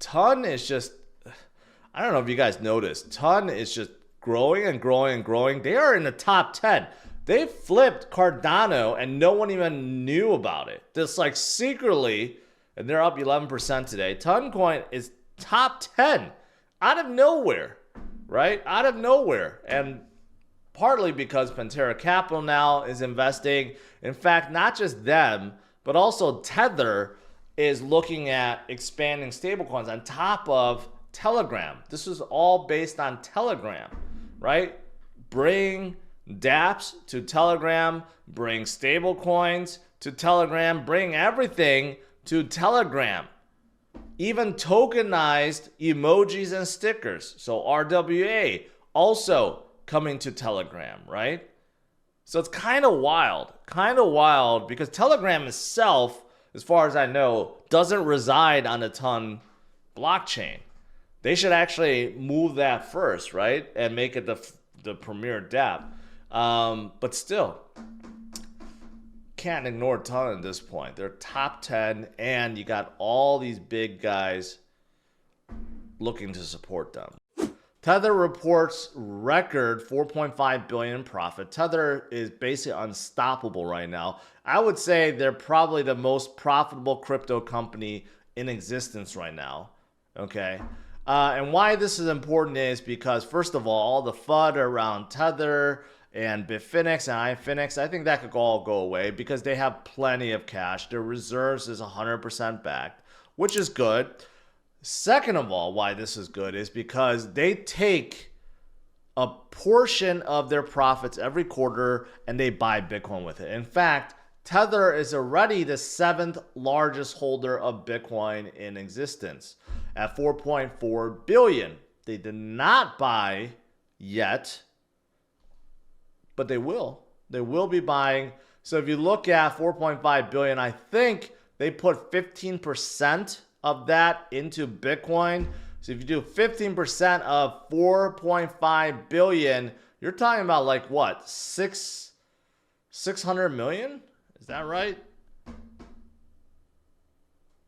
Ton is just, I don't know if you guys noticed, Ton is just growing and growing and growing. They are in the top 10. They flipped Cardano and no one even knew about it. Just like secretly, and they're up 11% today. Ton Coin is top 10 out of nowhere, right? Out of nowhere. And partly because Pantera Capital now is investing. In fact, not just them, but also Tether is looking at expanding stablecoins on top of Telegram. This is all based on Telegram, right? Bring dApps to Telegram, bring stablecoins to Telegram, bring everything to Telegram. Even tokenized emojis and stickers. So RWA also coming to Telegram, right? So it's kind of wild because Telegram itself, as far as I know, doesn't reside on the Ton blockchain. They should actually move that first, right? And make it the premier dApp. But still, can't ignore Ton at this point. They're top 10, and you got all these big guys looking to support them. Tether reports record 4.5 billion in profit. Tether is basically unstoppable right now. I would say they're probably the most profitable crypto company in existence right now. Okay. And why this is important is because, first of all the FUD around Tether and Bitfinex and iFinex, I think that could all go away because they have plenty of cash. Their reserves is 100% backed, which is good. Second of all, why this is good is because they take a portion of their profits every quarter and they buy Bitcoin with it. In fact, Tether is already the 7th largest holder of Bitcoin in existence at 4.4 billion. They did not buy yet, but they will. They will be buying. So if you look at 4.5 billion, I think they put 15% of that into Bitcoin. So if you do 15% of 4.5 billion, you're talking about like what? 600 million? Is that right?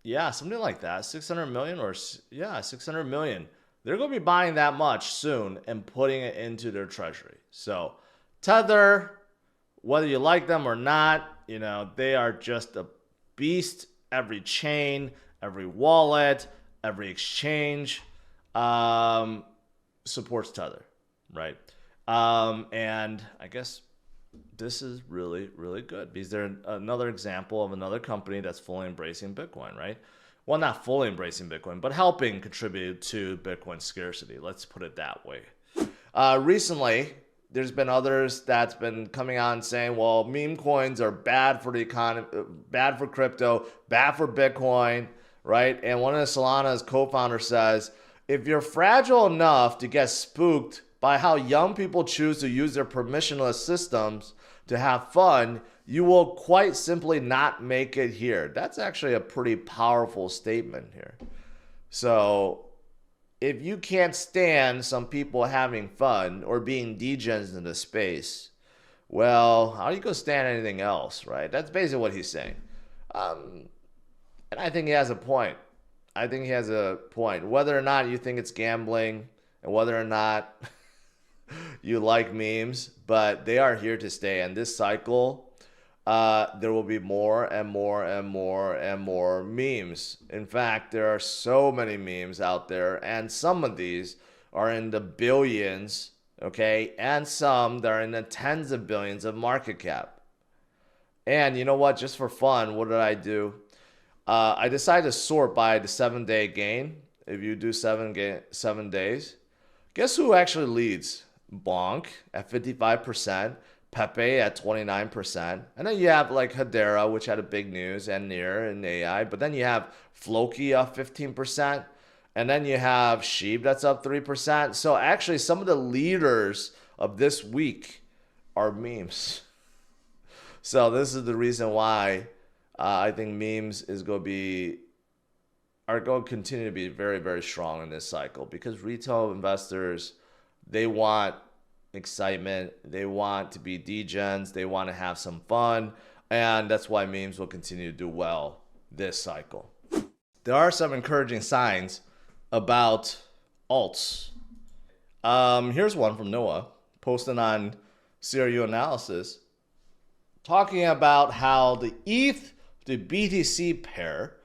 Yeah, something like that. 600 million or yeah, 600 million. They're going to be buying that much soon and putting it into their treasury. So Tether, whether you like them or not, you know, they are just a beast. Every chain, every wallet, every exchange supports Tether, right? And I guess this is really, really good because they're another example of another company that's fully embracing Bitcoin, right? Well, not fully embracing Bitcoin, but helping contribute to Bitcoin scarcity. Let's put it that way. Recently, there's been others that's been coming out and saying, well, meme coins are bad for the economy, bad for crypto, bad for Bitcoin, right? And one of the Solana's co-founders says, if you're fragile enough to get spooked by how young people choose to use their permissionless systems to have fun, you will quite simply not make it here. That's actually a pretty powerful statement here. So if you can't stand some people having fun or being degens in the space, well, how are you going to stand anything else, right? That's basically what he's saying. And I think he has a point. I think he has a point. Whether or not you think it's gambling and whether or not you like memes, but they are here to stay. And this cycle, there will be more and more and more and more memes. In fact, there are so many memes out there, and some of these are in the billions, okay, and some that are in the tens of billions of market cap. And you know what? Just for fun, what did I do? I decided to sort by the 7-day gain. If you do 7 days, guess who actually leads? Bonk at 55%. Pepe at 29%. And then you have like Hedera, which had a big news, and Near in AI. But then you have Floki up 15%. And then you have Sheep that's up 3%. So actually some of the leaders of this week are memes. So this is the reason why I think memes are going to continue to be very, very strong in this cycle, because retail investors, they want excitement, they want to be degens, they want to have some fun, and that's why memes will continue to do well this cycle. There are some encouraging signs about alts. Here's one from Noah, posting on CRU Analysis, talking about how the ETH to BTC pair,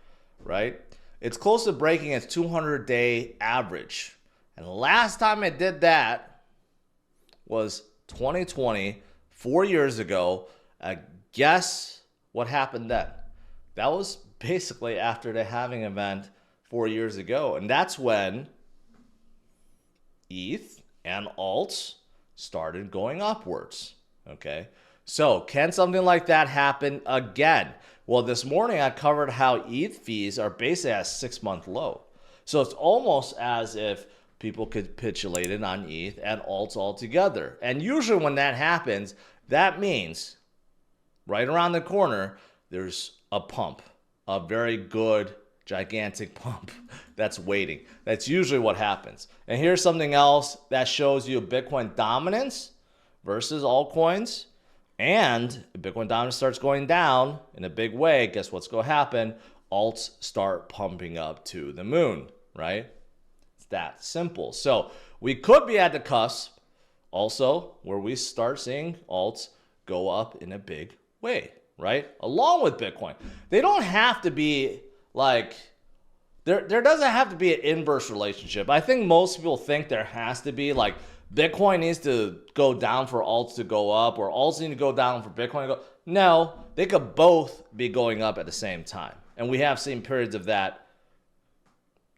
right? It's close to breaking its 200-day average. And the last time it did that was 2020, 4 years ago. Guess what happened then? That was basically after the halving event 4 years ago. And that's when ETH and alts started going upwards. Okay. So can something like that happen again? Well, this morning I covered how ETH fees are basically at a 6-month low. So it's almost as if people capitulated on ETH and alts altogether. And usually when that happens, that means right around the corner, there's a pump, a very good, gigantic pump that's waiting. That's usually what happens. And here's something else that shows you Bitcoin dominance versus altcoins. And if Bitcoin dominance starts going down in a big way, guess what's going to happen? Alts start pumping up to the moon, right? It's that simple. So we could be at the cusp also where we start seeing alts go up in a big way, right? Along with Bitcoin. They don't have to be like, there doesn't have to be an inverse relationship. I think most people think there has to be, like, Bitcoin needs to go down for alts to go up, or alts need to go down for Bitcoin to go. No, they could both be going up at the same time. And we have seen periods of that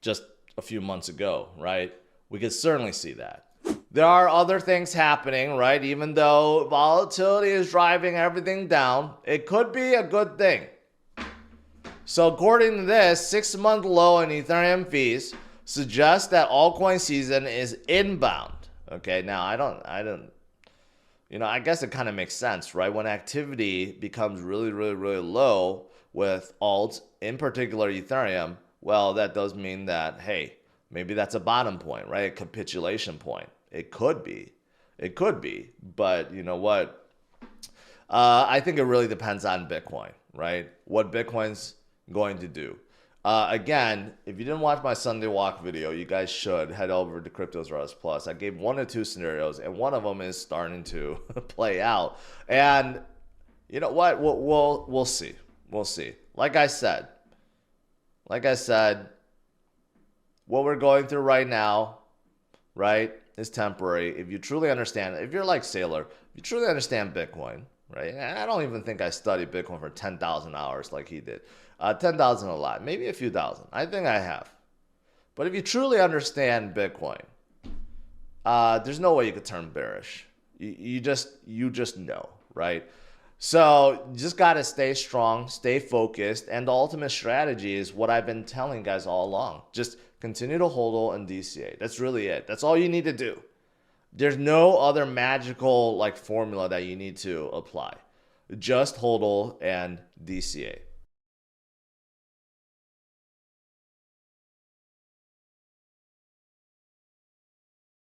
just a few months ago, right? We could certainly see that. There are other things happening, right? Even though volatility is driving everything down, it could be a good thing. So according to this, 6-month low in Ethereum fees suggests that altcoin season is inbound. Okay, now I don't, I guess it kind of makes sense, right? When activity becomes really, really, really low with alts, in particular Ethereum, well, that does mean that, hey, maybe that's a bottom point, right? A capitulation point. It could be. But you know what? I think it really depends on Bitcoin, right? What Bitcoin's going to do. Again, if you didn't watch my Sunday walk video, you guys should head over to CryptosRus Plus. I gave 1 or 2 scenarios, and one of them is starting to play out. And you know what? We'll see. We'll see. Like I said, what we're going through right now, right, is temporary. If you truly understand, if you're like Sailor, if you truly understand Bitcoin, right? And I don't even think I studied Bitcoin for 10,000 hours like he did. 10,000 a lot, maybe a few thousand. I think I have. But if you truly understand Bitcoin, there's no way you could turn bearish. You just know, right? So you just got to stay strong, stay focused. And the ultimate strategy is what I've been telling guys all along. Just continue to HODL and DCA. That's really it. That's all you need to do. There's no other magical formula that you need to apply. Just HODL and DCA.